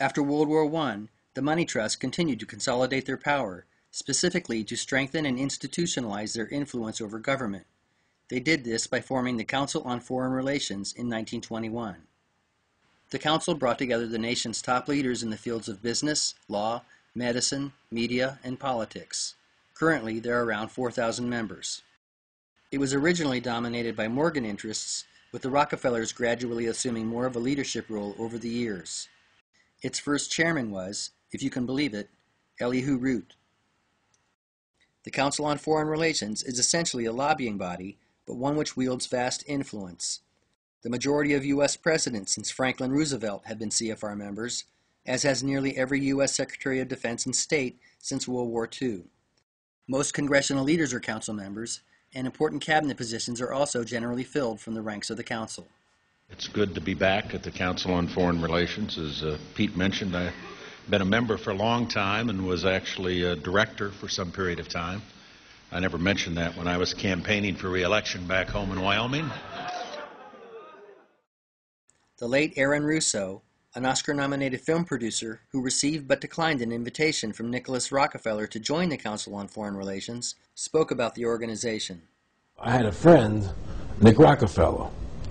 After World War I, the money trusts continued to consolidate their power, specifically to strengthen and institutionalize their influence over government. They did this by forming the Council on Foreign Relations in 1921. The council brought together the nation's top leaders in the fields of business, law, medicine, media, and politics. Currently, there are around 4,000 members. It was originally dominated by Morgan interests, with the Rockefellers gradually assuming more of a leadership role over the years. Its first chairman was, if you can believe it, Elihu Root. The Council on Foreign Relations is essentially a lobbying body, but one which wields vast influence. The majority of U.S. presidents since Franklin Roosevelt have been CFR members, as has nearly every U.S. Secretary of Defense and State since World War II. Most congressional leaders are council members, and important cabinet positions are also generally filled from the ranks of the council. It's good to be back at the Council on Foreign Relations. As Pete mentioned, I've been a member for a long time and was actually a director for some period of time. I never mentioned that when I was campaigning for re-election back home in Wyoming. The late Aaron Russo, an Oscar-nominated film producer who received but declined an invitation from Nicholas Rockefeller to join the Council on Foreign Relations, spoke about the organization. I had a friend, Nick Rockefeller,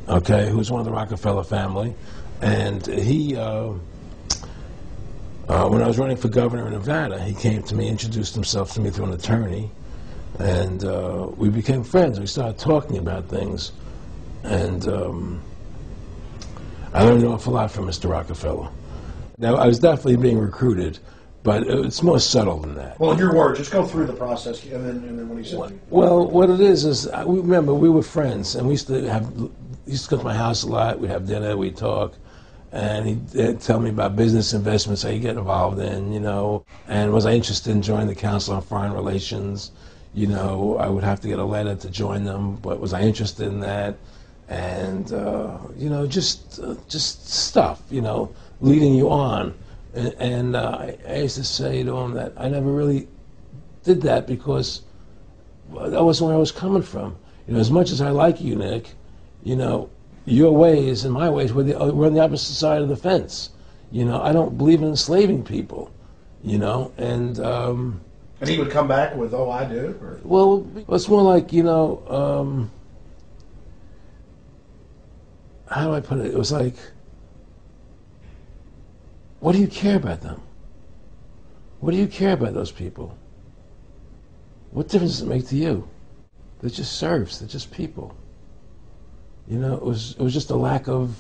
who's one of the Rockefeller family, and he, when I was running for governor in Nevada, he came to me, introduced himself to me through an attorney, and we became friends. We started talking about things, and I learned an awful lot from Mr. Rockefeller. Now, I was definitely being recruited, but it's more subtle than that. Well, in your words, just go through the process, and then when he said... Well, what it is remember, we were friends, and we used to go to my house a lot. We'd have dinner, we'd talk, and he'd tell me about business investments, how you get involved in, and was I interested in joining the Council on Foreign Relations? I would have to get a letter to join them, but was I interested in that? And, just stuff, leading you on. And I used to say to him that I never really did that because that wasn't where I was coming from. As much as I like you, Nick, your ways and my ways, we're on the opposite side of the fence. I don't believe in enslaving people, and he would come back with, oh, I do? Or? Well, it's more like, how do I put it? It was like, what do you care about them? What do you care about those people? What difference does it make to you? They're just serfs. They're just people. It was just a lack of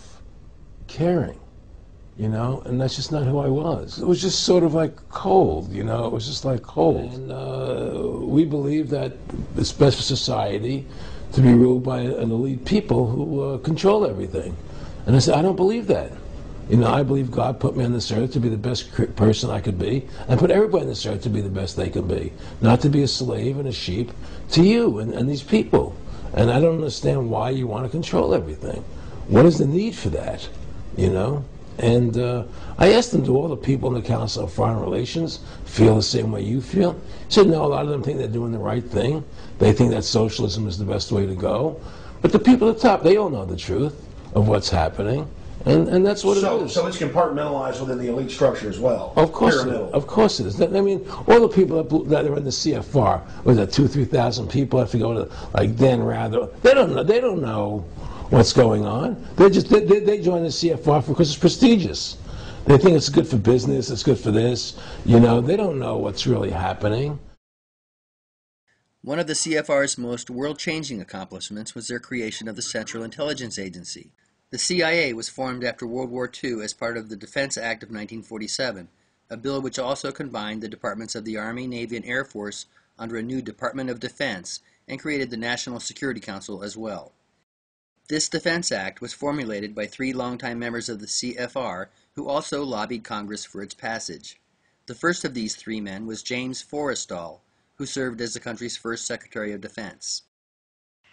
caring, and that's just not who I was. It was just sort of like cold, it was just like cold. And we believe that it's best for society to be ruled by an elite people who control everything. And I said, I don't believe that. I believe God put me on this earth to be the best person I could be, and put everybody on this earth to be the best they can be, not to be a slave and a sheep to you and these people. And I don't understand why you want to control everything. What is the need for that, And I asked them, do all the people in the Council of Foreign Relations feel the same way you feel? He said, no, a lot of them think they're doing the right thing. They think that socialism is the best way to go. But the people at the top, they all know the truth of what's happening. And that's what it is. So it's compartmentalized within the elite structure as well. Of course it is. I mean, all the people that are in the CFR, was that 2,000-3,000 people have to go to, like Dan Rather. They don't know what's going on. They join the CFR because it's prestigious. They think it's good for business, it's good for this. They don't know what's really happening. One of the CFR's most world-changing accomplishments was their creation of the Central Intelligence Agency. The CIA was formed after World War II as part of the Defense Act of 1947, a bill which also combined the departments of the Army, Navy, and Air Force under a new Department of Defense and created the National Security Council as well. This Defense Act was formulated by 3 longtime members of the CFR who also lobbied Congress for its passage. The first of these 3 men was James Forrestal, who served as the country's first Secretary of Defense.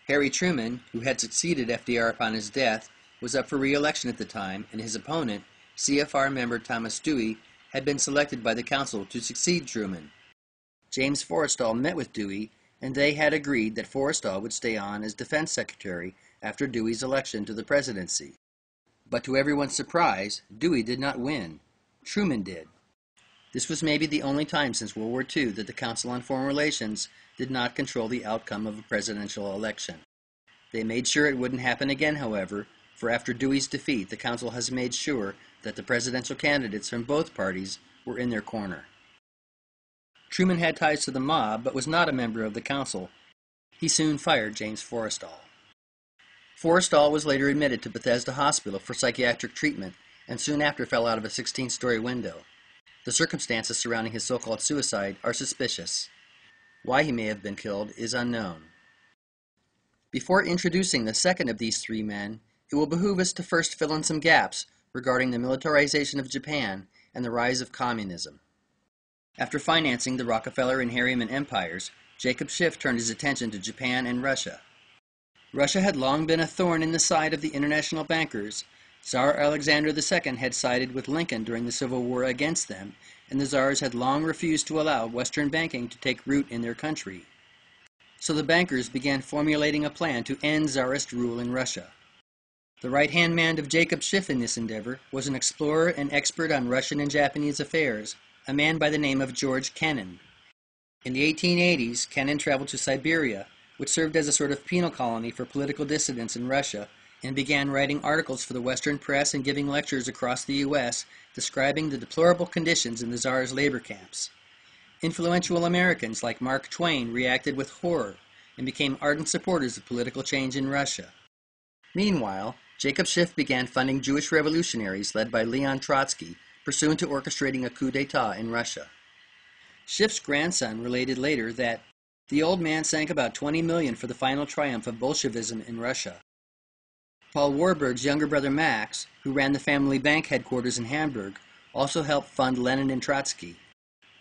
Harry Truman, who had succeeded FDR upon his death, was up for re-election at the time, and his opponent, CFR member Thomas Dewey, had been selected by the Council to succeed Truman. James Forrestal met with Dewey, and they had agreed that Forrestal would stay on as Defense Secretary after Dewey's election to the presidency. But to everyone's surprise, Dewey did not win. Truman did. This was maybe the only time since World War II that the Council on Foreign Relations did not control the outcome of a presidential election. They made sure it wouldn't happen again, however, for after Dewey's defeat, the Council has made sure that the presidential candidates from both parties were in their corner. Truman had ties to the mob, but was not a member of the Council. He soon fired James Forrestal. Forrestal was later admitted to Bethesda Hospital for psychiatric treatment, and soon after fell out of a 16-story window. The circumstances surrounding his so-called suicide are suspicious. Why he may have been killed is unknown. Before introducing the second of these three men, it will behoove us to first fill in some gaps regarding the militarization of Japan and the rise of communism. After financing the Rockefeller and Harriman empires, Jacob Schiff turned his attention to Japan and Russia. Russia had long been a thorn in the side of the international bankers. Tsar Alexander II had sided with Lincoln during the Civil War against them, and the czars had long refused to allow Western banking to take root in their country. So the bankers began formulating a plan to end czarist rule in Russia. The right-hand man of Jacob Schiff in this endeavor was an explorer and expert on Russian and Japanese affairs, a man by the name of George Kennan. In the 1880s, Kennan traveled to Siberia, which served as a sort of penal colony for political dissidents in Russia, and began writing articles for the Western press and giving lectures across the U.S. describing the deplorable conditions in the Tsar's labor camps. Influential Americans like Mark Twain reacted with horror and became ardent supporters of political change in Russia. Meanwhile, Jacob Schiff began funding Jewish revolutionaries led by Leon Trotsky, pursuant to orchestrating a coup d'etat in Russia. Schiff's grandson related later that the old man sank about $20 million for the final triumph of Bolshevism in Russia. Paul Warburg's younger brother Max, who ran the family bank headquarters in Hamburg, also helped fund Lenin and Trotsky.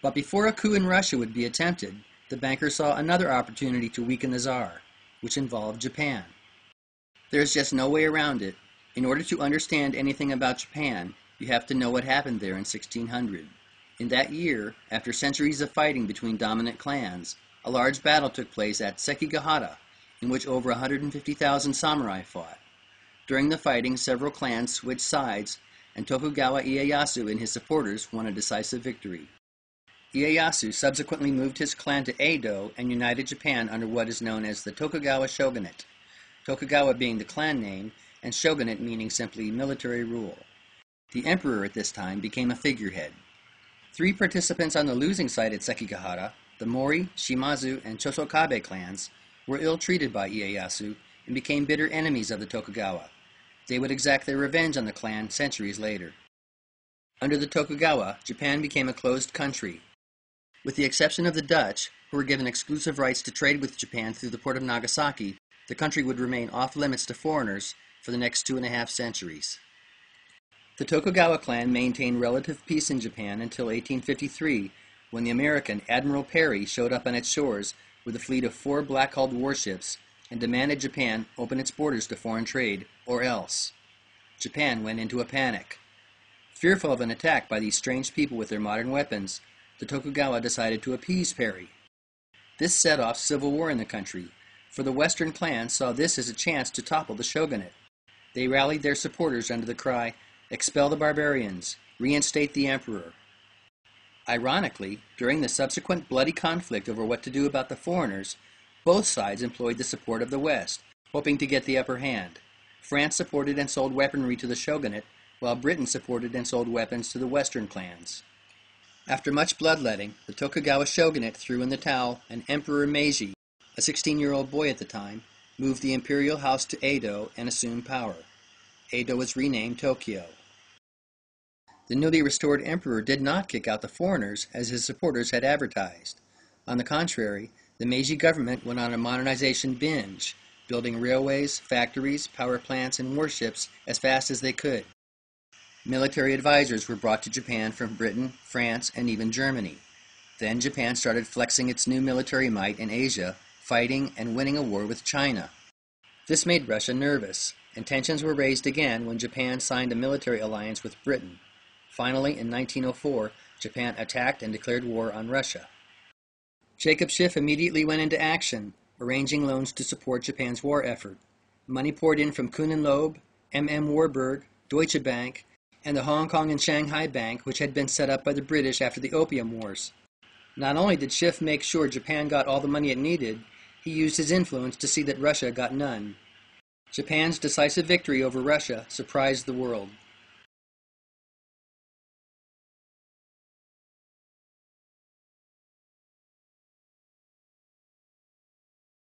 But before a coup in Russia would be attempted, the bankers saw another opportunity to weaken the Tsar, which involved Japan. There's just no way around it. In order to understand anything about Japan, you have to know what happened there in 1600. In that year, after centuries of fighting between dominant clans, a large battle took place at Sekigahara, in which over 150,000 samurai fought. During the fighting, several clans switched sides, and Tokugawa Ieyasu and his supporters won a decisive victory. Ieyasu subsequently moved his clan to Edo and united Japan under what is known as the Tokugawa shogunate, Tokugawa being the clan name, and shogunate meaning simply military rule. The emperor at this time became a figurehead. Three participants on the losing side at Sekigahara, the Mori, Shimazu, and Chosokabe clans, were ill-treated by Ieyasu and became bitter enemies of the Tokugawa. They would exact their revenge on the clan centuries later. Under the Tokugawa, Japan became a closed country. With the exception of the Dutch, who were given exclusive rights to trade with Japan through the port of Nagasaki, the country would remain off-limits to foreigners for the next 2.5 centuries. The Tokugawa clan maintained relative peace in Japan until 1853, when the American Admiral Perry showed up on its shores with a fleet of 4 black-hulled warships and demanded Japan open its borders to foreign trade, or else. Japan went into a panic. Fearful of an attack by these strange people with their modern weapons, the Tokugawa decided to appease Perry. This set off civil war in the country, for the Western clans saw this as a chance to topple the shogunate. They rallied their supporters under the cry, "Expel the barbarians, reinstate the emperor." Ironically, during the subsequent bloody conflict over what to do about the foreigners, both sides employed the support of the West, hoping to get the upper hand. France supported and sold weaponry to the shogunate, while Britain supported and sold weapons to the Western clans. After much bloodletting, the Tokugawa shogunate threw in the towel, and Emperor Meiji, a 16-year-old boy at the time, moved the imperial house to Edo and assumed power. Edo was renamed Tokyo. The newly restored emperor did not kick out the foreigners as his supporters had advertised. On the contrary, the Meiji government went on a modernization binge, building railways, factories, power plants, and warships as fast as they could. Military advisors were brought to Japan from Britain, France, and even Germany. Then Japan started flexing its new military might in Asia, fighting and winning a war with China. This made Russia nervous, and tensions were raised again when Japan signed a military alliance with Britain. Finally, in 1904, Japan attacked and declared war on Russia. Jacob Schiff immediately went into action, arranging loans to support Japan's war effort. Money poured in from Kuhn & Loeb, M.M. Warburg, Deutsche Bank, and the Hong Kong and Shanghai Bank, which had been set up by the British after the Opium Wars. Not only did Schiff make sure Japan got all the money it needed, he used his influence to see that Russia got none. Japan's decisive victory over Russia surprised the world.